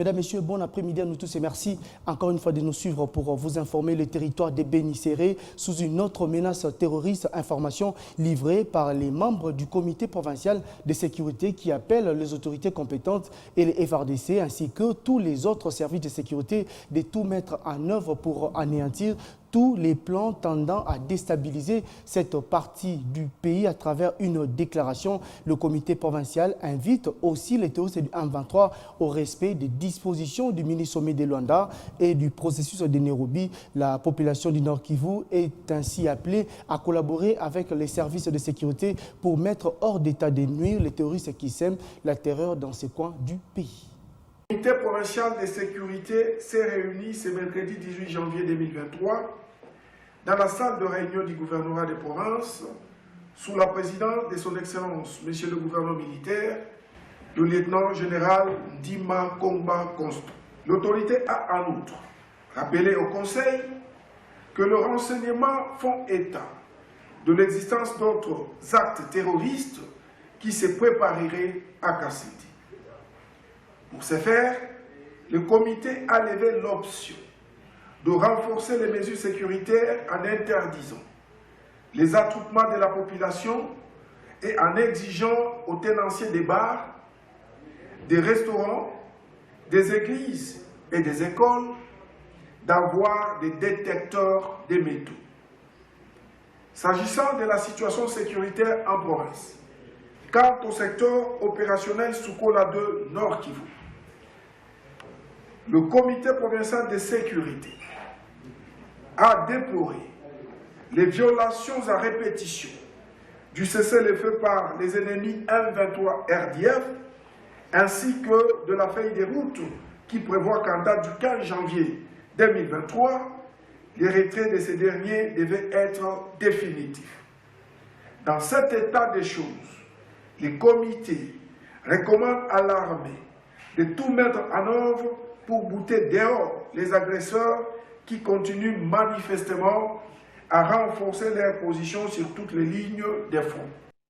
Mesdames, Messieurs, bon après-midi à nous tous et merci encore une fois de nous suivre pour vous informer. Le territoire de Béni-Séré sous une autre menace terroriste. Information livrée par les membres du comité provincial de sécurité qui appellent les autorités compétentes et les FARDC ainsi que tous les autres services de sécurité de tout mettre en œuvre pour anéantir tous les plans tendant à déstabiliser cette partie du pays à travers une déclaration. Le comité provincial invite aussi les terroristes du M23 au respect des dispositions du mini-sommet de Luanda et du processus de Nairobi. La population du Nord Kivu est ainsi appelée à collaborer avec les services de sécurité pour mettre hors d'état de nuire les terroristes qui sèment la terreur dans ces coins du pays. Le comité provincial de sécurité s'est réuni ce mercredi 18 janvier 2023 dans la salle de réunion du gouvernorat de province sous la présidence de son Excellence, Monsieur le gouverneur militaire, le lieutenant-général Ndima Komba Constant. L'autorité a en outre rappelé au Conseil que le renseignement font état de l'existence d'autres actes terroristes qui se prépareraient à Kassiti. Pour ce faire, le comité a levé l'option de renforcer les mesures sécuritaires en interdisant les attroupements de la population et en exigeant aux tenanciers des bars, des restaurants, des églises et des écoles d'avoir des détecteurs de métaux. S'agissant de la situation sécuritaire en province, quant au secteur opérationnel Sukola 2 Nord Kivu, le comité provincial de sécurité a déploré les violations à répétition du cessez-le-feu par les ennemis M23 RDF ainsi que de la feuille de route qui prévoit qu'en date du 15 janvier 2023, les retraits de ces derniers devaient être définitifs. Dans cet état des choses, les comités recommandent à l'armée de tout mettre en œuvre pour bouter dehors les agresseurs qui continuent manifestement à renforcer leur position sur toutes les lignes de front.